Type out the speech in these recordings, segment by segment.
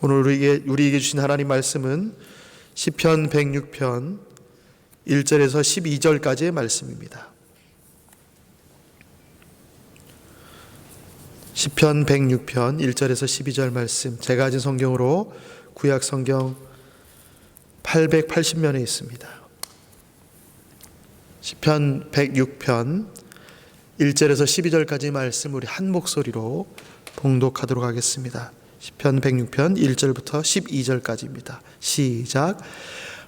오늘 우리에게 주신 하나님 말씀은 시편 106편 1절에서 12절까지의 말씀입니다. 시편 106편 1절에서 12절 말씀, 제가 가진 성경으로 구약 성경 880면에 있습니다. 시편 106편 1절에서 12절까지 말씀 우리 한 목소리로 봉독하도록 하겠습니다. 시편 106편 1절부터 12절까지입니다. 시작.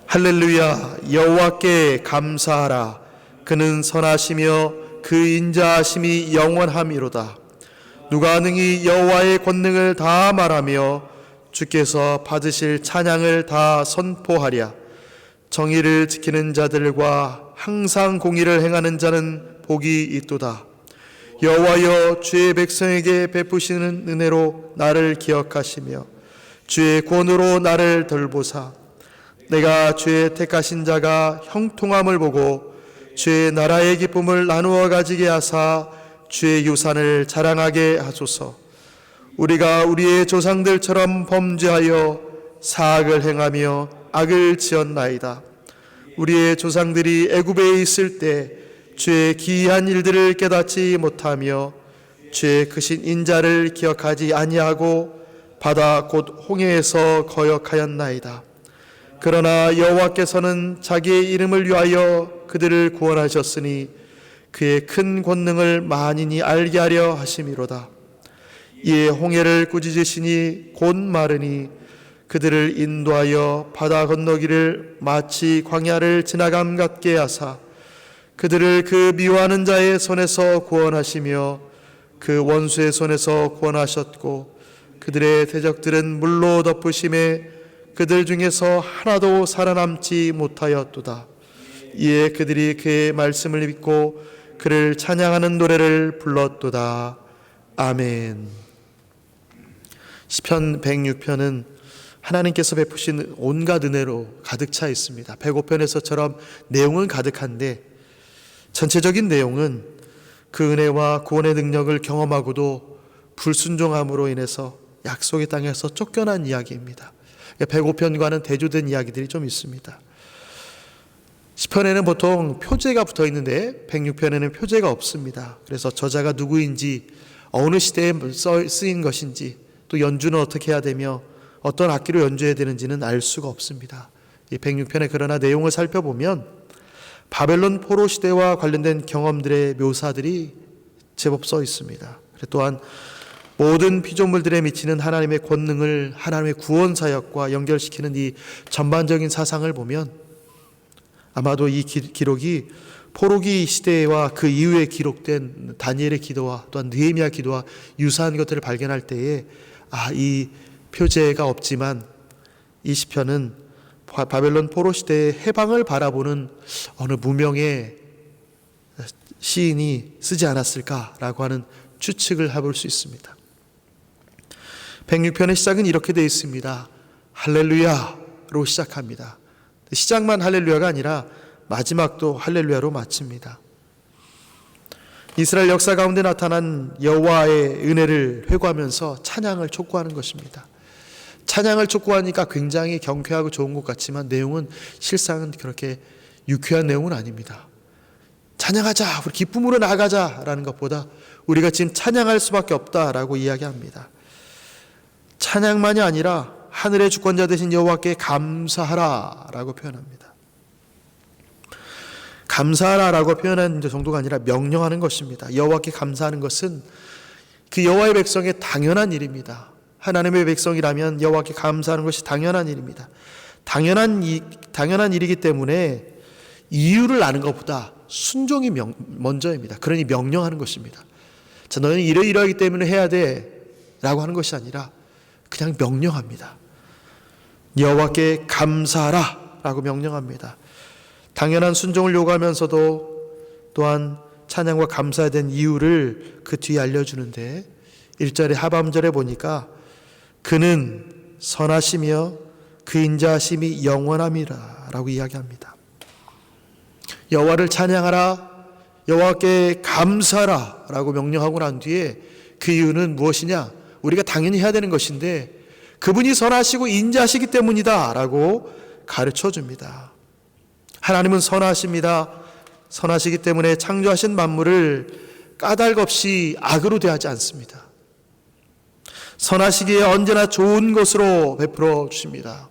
할렐루야, 여호와께 감사하라. 그는 선하시며 그 인자하심이 영원함이로다. 누가 능히 여호와의 권능을 다 말하며 주께서 받으실 찬양을 다 선포하랴. 정의를 지키는 자들과 항상 공의를 행하는 자는 복이 있도다. 여호와여, 주의 백성에게 베푸시는 은혜로 나를 기억하시며 주의 구원으로 나를 돌보사. 내가 주의 택하신 자가 형통함을 보고 주의 나라의 기쁨을 나누어 가지게 하사 주의 유산을 자랑하게 하소서. 우리가 우리의 조상들처럼 범죄하여 사악을 행하며 악을 지었나이다. 우리의 조상들이 애굽에 있을 때 주의 기이한 일들을 깨닫지 못하며 주의 크신 인자를 기억하지 아니하고 바다 곧 홍해에서 거역하였나이다. 그러나 여호와께서는 자기의 이름을 위하여 그들을 구원하셨으니 그의 큰 권능을 만인이 알게 하려 하심이로다. 이에 홍해를 꾸짖으시니 곧 마르니 그들을 인도하여 바다 건너기를 마치 광야를 지나감 같게 하사 그들을 그 미워하는 자의 손에서 구원하시며 그 원수의 손에서 구원하셨고 그들의 대적들은 물로 덮으심에 그들 중에서 하나도 살아남지 못하였도다. 이에 그들이 그의 말씀을 믿고 그를 찬양하는 노래를 불렀도다. 아멘. 시편 106편은 하나님께서 베푸신 온갖 은혜로 가득 차 있습니다. 105편에서처럼 내용은 가득한데 전체적인 내용은 그 은혜와 구원의 능력을 경험하고도 불순종함으로 인해서 약속의 땅에서 쫓겨난 이야기입니다. 105편과는 대조된 이야기들이 좀 있습니다. 시편에는 보통 표제가 붙어 있는데 106편에는 표제가 없습니다. 그래서 저자가 누구인지, 어느 시대에 쓰인 것인지, 또 연주는 어떻게 해야 되며 어떤 악기로 연주해야 되는지는 알 수가 없습니다. 이 106편의 그러나 내용을 살펴보면 바벨론 포로 시대와 관련된 경험들의 묘사들이 제법 써 있습니다. 또한 모든 피조물들에 미치는 하나님의 권능을 하나님의 구원 사역과 연결시키는 이 전반적인 사상을 보면 아마도 이 기록이 포로기 시대와 그 이후에 기록된 다니엘의 기도와 또한 느헤미야 기도와 유사한 것들을 발견할 때에 이 표제가 없지만 이 시편은 바벨론 포로 시대의 해방을 바라보는 어느 무명의 시인이 쓰지 않았을까라고 하는 추측을 해볼 수 있습니다. 106편의 시작은 이렇게 되어 있습니다. 할렐루야로 시작합니다. 시작만 할렐루야가 아니라 마지막도 할렐루야로 마칩니다. 이스라엘 역사 가운데 나타난 여호와의 은혜를 회고하면서 찬양을 촉구하는 것입니다. 찬양을 촉구하니까 굉장히 경쾌하고 좋은 것 같지만 내용은 실상은 그렇게 유쾌한 내용은 아닙니다. 찬양하자, 우리 기쁨으로 나가자라는 것보다 우리가 지금 찬양할 수밖에 없다라고 이야기합니다. 찬양만이 아니라 하늘의 주권자 되신 여호와께 감사하라라고 표현합니다. 감사하라라고 표현하는 정도가 아니라 명령하는 것입니다. 여호와께 감사하는 것은 그 여호와의 백성의 당연한 일입니다. 하나님의 백성이라면 여호와께 감사하는 것이 당연한 일입니다. 당연한 일이기 때문에 이유를 아는 것보다 순종이 먼저입니다. 그러니 명령하는 것입니다. 자, 너는 이러이러하기 때문에 해야 돼 라고 하는 것이 아니라 그냥 명령합니다. 여호와께 감사하라 라고 명령합니다. 당연한 순종을 요구하면서도 또한 찬양과 감사에 대한 이유를 그 뒤에 알려주는데 1절의 하반절에 보니까 그는 선하시며 그 인자하심이 영원함이라 라고 이야기합니다. 여호와를 찬양하라, 여호와께 감사하라 라고 명령하고 난 뒤에 그 이유는 무엇이냐? 우리가 당연히 해야 되는 것인데 그분이 선하시고 인자하시기 때문이다 라고 가르쳐 줍니다. 하나님은 선하십니다. 선하시기 때문에 창조하신 만물을 까닭 없이 악으로 대하지 않습니다. 선하시기에 언제나 좋은 것으로 베풀어 주십니다.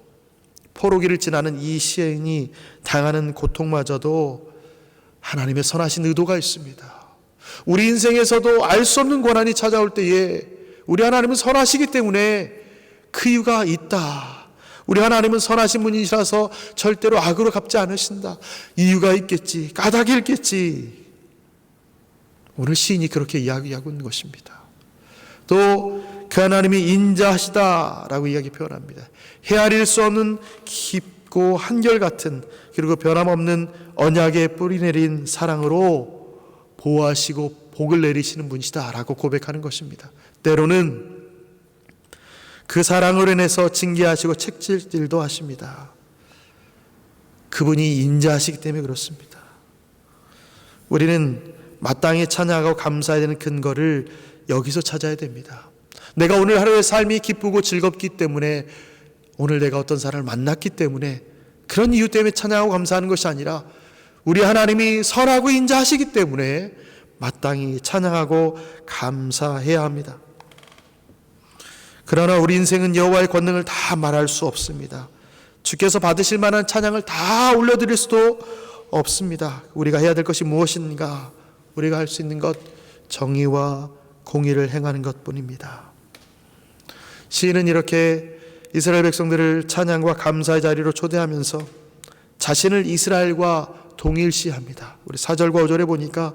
포로기를 지나는 이 시인이 당하는 고통마저도 하나님의 선하신 의도가 있습니다. 우리 인생에서도 알 수 없는 고난이 찾아올 때에 우리 하나님은 선하시기 때문에 그 이유가 있다. 우리 하나님은 선하신 분이시라서 절대로 악으로 갚지 않으신다. 이유가 있겠지. 까닭이 있겠지. 오늘 시인이 그렇게 이야기하고 있는 것입니다. 또 그 하나님이 인자하시다라고 이야기 표현합니다. 헤아릴 수 없는 깊고 한결같은 그리고 변함없는 언약에 뿌리내린 사랑으로 보호하시고 복을 내리시는 분이시다라고 고백하는 것입니다. 때로는 그 사랑으로 인해서 징계하시고 책질질도 하십니다. 그분이 인자하시기 때문에 그렇습니다. 우리는 마땅히 찬양하고 감사해야 되는 근거를 여기서 찾아야 됩니다. 내가 오늘 하루의 삶이 기쁘고 즐겁기 때문에, 오늘 내가 어떤 사람을 만났기 때문에, 그런 이유 때문에 찬양하고 감사하는 것이 아니라 우리 하나님이 선하고 인자하시기 때문에 마땅히 찬양하고 감사해야 합니다. 그러나 우리 인생은 여호와의 권능을 다 말할 수 없습니다. 주께서 받으실 만한 찬양을 다 올려드릴 수도 없습니다. 우리가 해야 될 것이 무엇인가? 우리가 할 수 있는 것, 정의와 공의를 행하는 것뿐입니다. 시인은 이렇게 이스라엘 백성들을 찬양과 감사의 자리로 초대하면서 자신을 이스라엘과 동일시합니다. 우리 4절과 5절에 보니까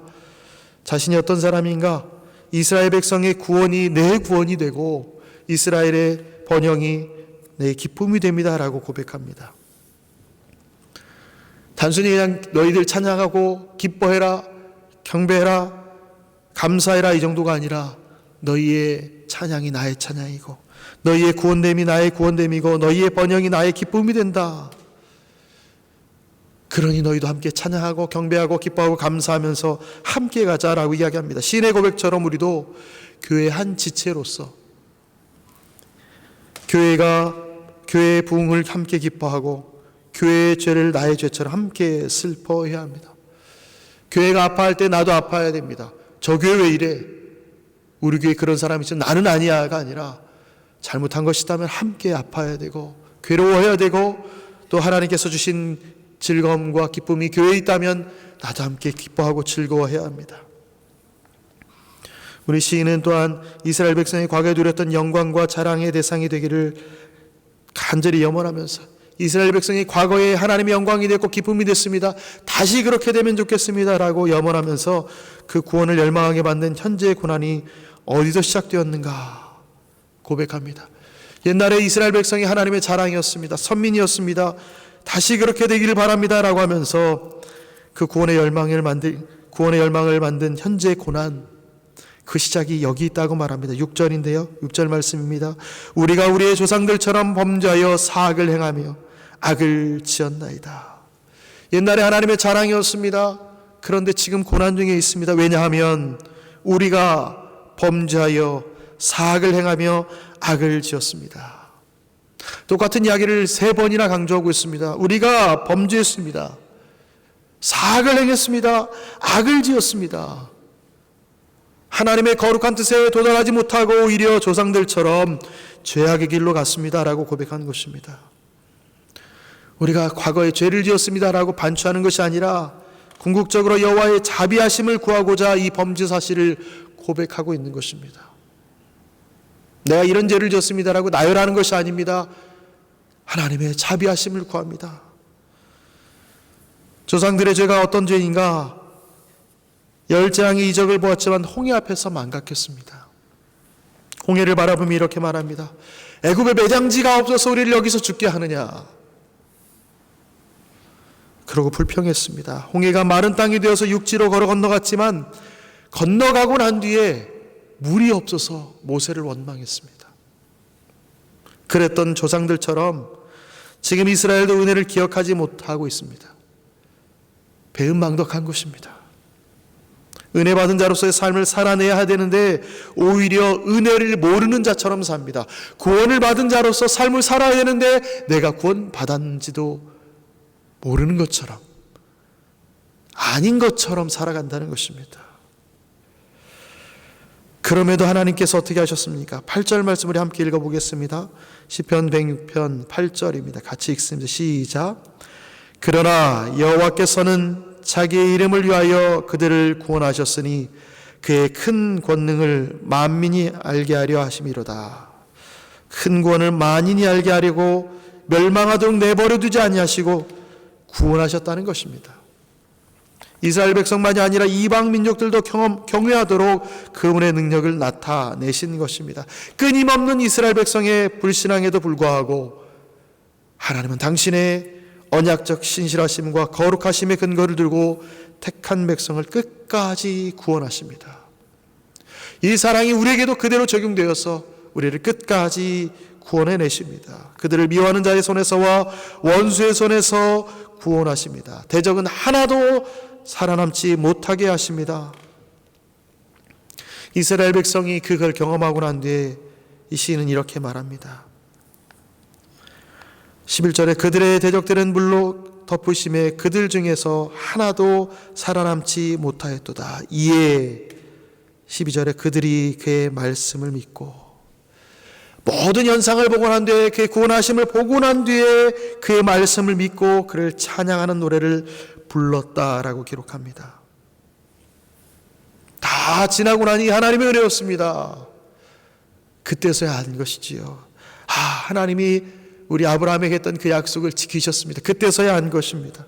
자신이 어떤 사람인가? 이스라엘 백성의 구원이 내 구원이 되고 이스라엘의 번영이 내 기쁨이 됩니다 라고 고백합니다. 단순히 그냥 너희들 찬양하고 기뻐해라, 경배해라, 감사해라 이 정도가 아니라 너희의 찬양이 나의 찬양이고 너희의 구원됨이 나의 구원됨이고 너희의 번영이 나의 기쁨이 된다. 그러니 너희도 함께 찬양하고 경배하고 기뻐하고 감사하면서 함께 가자라고 이야기합니다. 시인의 고백처럼 우리도 교회의 한 지체로서 교회의 부흥을 함께 기뻐하고 교회의 죄를 나의 죄처럼 함께 슬퍼해야 합니다. 교회가 아파할 때 나도 아파야 됩니다. 저 교회 왜 이래? 우리 교회 그런 사람이 있으면 나는 아니야가 아니라 잘못한 것이 있다면 함께 아파야 되고 괴로워해야 되고 또 하나님께서 주신 즐거움과 기쁨이 교회에 있다면 나도 함께 기뻐하고 즐거워해야 합니다. 우리 시인은 또한 이스라엘 백성이 과거에 누렸던 영광과 자랑의 대상이 되기를 간절히 염원하면서 이스라엘 백성이 과거에 하나님의 영광이 됐고 기쁨이 됐습니다. 다시 그렇게 되면 좋겠습니다 라고 염원하면서 그 구원을 열망하게 만든 현재의 고난이 어디서 시작되었는가 고백합니다. 옛날에 이스라엘 백성이 하나님의 자랑이었습니다. 선민이었습니다. 다시 그렇게 되기를 바랍니다 라고 하면서 그 구원의 열망을 만든 현재의 고난, 그 시작이 여기 있다고 말합니다. 6절인데요. 6절 말씀입니다. 우리가 우리의 조상들처럼 범죄하여 사악을 행하며 악을 지었나이다. 옛날에 하나님의 자랑이었습니다. 그런데 지금 고난 중에 있습니다. 왜냐하면 우리가 범죄하여 사악을 행하며 악을 지었습니다. 똑같은 이야기를 3번이나 강조하고 있습니다. 우리가 범죄했습니다. 사악을 행했습니다. 악을 지었습니다. 하나님의 거룩한 뜻에 도달하지 못하고 오히려 조상들처럼 죄악의 길로 갔습니다 라고 고백하는 것입니다. 우리가 과거에 죄를 지었습니다 라고 반추하는 것이 아니라 궁극적으로 여호와의 자비하심을 구하고자 이 범죄 사실을 고백하고 있는 것입니다. 내가 이런 죄를 지었습니다 라고 나열하는 것이 아닙니다. 하나님의 자비하심을 구합니다. 조상들의 죄가 어떤 죄인가? 열재앙의 이적을 보았지만 홍해 앞에서 망각했습니다. 홍해를 바라보며 이렇게 말합니다. 애굽에 매장지가 없어서 우리를 여기서 죽게 하느냐. 그러고 불평했습니다. 홍해가 마른 땅이 되어서 육지로 걸어 건너갔지만 건너가고 난 뒤에 물이 없어서 모세를 원망했습니다. 그랬던 조상들처럼 지금 이스라엘도 은혜를 기억하지 못하고 있습니다. 배은망덕한 것입니다. 은혜 받은 자로서의 삶을 살아내야 되는데 오히려 은혜를 모르는 자처럼 삽니다. 구원을 받은 자로서 삶을 살아야 되는데 내가 구원 받았는지도 모르는 것처럼, 아닌 것처럼 살아간다는 것입니다. 그럼에도 하나님께서 어떻게 하셨습니까? 8절 말씀 우리 함께 읽어보겠습니다. 시편 106편 8절입니다. 같이 읽습니다. 시작. 그러나 여호와께서는 자기의 이름을 위하여 그들을 구원하셨으니 그의 큰 권능을 만민이 알게 하려 하심이로다. 큰 구원을 만인이 알게 하려고 멸망하도록 내버려 두지 아니하시고 구원하셨다는 것입니다. 이스라엘 백성만이 아니라 이방 민족들도 경외하도록 그분의 능력을 나타내신 것입니다. 끊임없는 이스라엘 백성의 불신앙에도 불구하고 하나님은 당신의 언약적 신실하심과 거룩하심의 근거를 들고 택한 백성을 끝까지 구원하십니다. 이 사랑이 우리에게도 그대로 적용되어서 우리를 끝까지 구원해내십니다. 그들을 미워하는 자의 손에서와 원수의 손에서 구원하십니다. 대적은 하나도 살아남지 못하게 하십니다. 이스라엘 백성이 그걸 경험하고 난 뒤에 이 시인은 이렇게 말합니다. 11절에 그들의 대적들은 물로 덮으심에 그들 중에서 하나도 살아남지 못하였도다. 이에 12절에 그들이 그의 말씀을 믿고, 모든 현상을 보고 난 뒤에 그의 구원하심을 보고 난 뒤에 그의 말씀을 믿고 그를 찬양하는 노래를 불렀다라고 기록합니다. 다 지나고 나니 하나님의 은혜였습니다. 그때서야 한 것이지요. 하나님이 우리 아브라함에게 했던 그 약속을 지키셨습니다. 그때서야 한 것입니다.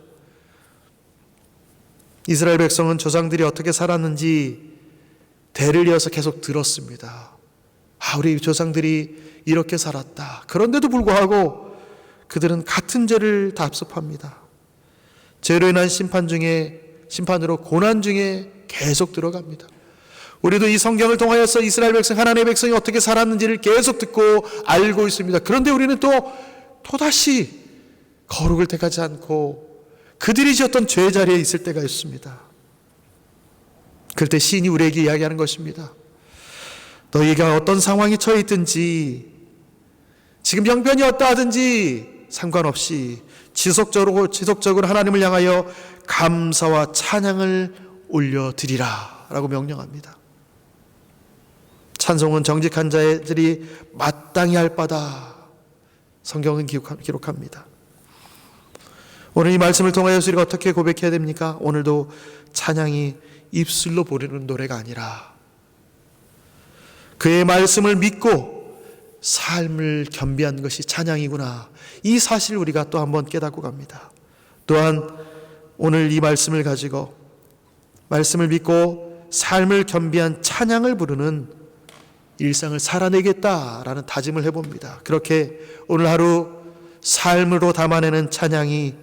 이스라엘 백성은 조상들이 어떻게 살았는지 대를 이어서 계속 들었습니다. 우리 조상들이 이렇게 살았다. 그런데도 불구하고 그들은 같은 죄를 답습합니다. 죄로 인한 심판으로 고난 중에 계속 들어갑니다. 우리도 이 성경을 통하여서 이스라엘 백성, 하나님의 백성이 어떻게 살았는지를 계속 듣고 알고 있습니다. 그런데 우리는 또다시 거룩을 택하지 않고 그들이 지었던 죄 자리에 있을 때가 있습니다. 그럴 때 시인이 우리에게 이야기하는 것입니다. 너희가 어떤 상황에 처해 있든지, 지금 형편이 어떠하든지 상관없이 지속적으로 하나님을 향하여 감사와 찬양을 올려드리라 라고 명령합니다. 찬송은 정직한 자들이 마땅히 할 바다, 성경은 기록합니다. 오늘 이 말씀을 통하여서 우리가 어떻게 고백해야 됩니까? 오늘도 찬양이 입술로 부르는 노래가 아니라 그의 말씀을 믿고 삶을 겸비한 것이 찬양이구나, 이 사실을 우리가 또 한번 깨닫고 갑니다. 또한 오늘 이 말씀을 가지고 말씀을 믿고 삶을 겸비한 찬양을 부르는 일상을 살아내겠다라는 다짐을 해봅니다. 그렇게 오늘 하루 삶으로 담아내는 찬양이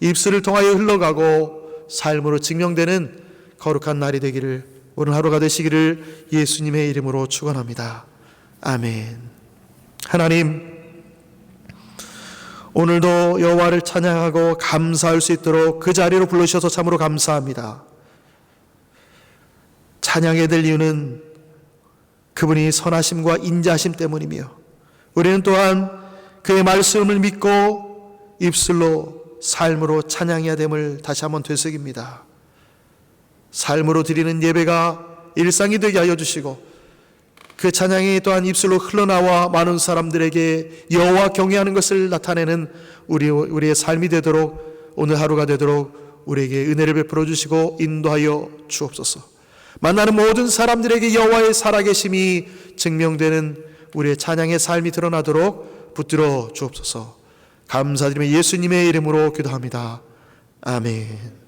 입술을 통하여 흘러가고 삶으로 증명되는 거룩한 날이 되기를, 오늘 하루가 되시기를 예수님의 이름으로 축원합니다. 아멘. 하나님, 오늘도 여호와를 찬양하고 감사할 수 있도록 그 자리로 불러주셔서 참으로 감사합니다. 찬양해야 될 이유는 그분이 선하심과 인자하심 때문이며, 우리는 또한 그의 말씀을 믿고 입술로 삶으로 찬양해야 됨을 다시 한번 되새깁니다. 삶으로 드리는 예배가 일상이 되게 하여 주시고, 그 찬양이 또한 입술로 흘러나와 많은 사람들에게 여호와 경외하는 것을 나타내는 우리의 삶이 되도록, 오늘 하루가 되도록 우리에게 은혜를 베풀어 주시고 인도하여 주옵소서. 만나는 모든 사람들에게 여호와의 살아계심이 증명되는 우리의 찬양의 삶이 드러나도록 붙들어 주옵소서. 감사드리며 예수님의 이름으로 기도합니다. 아멘.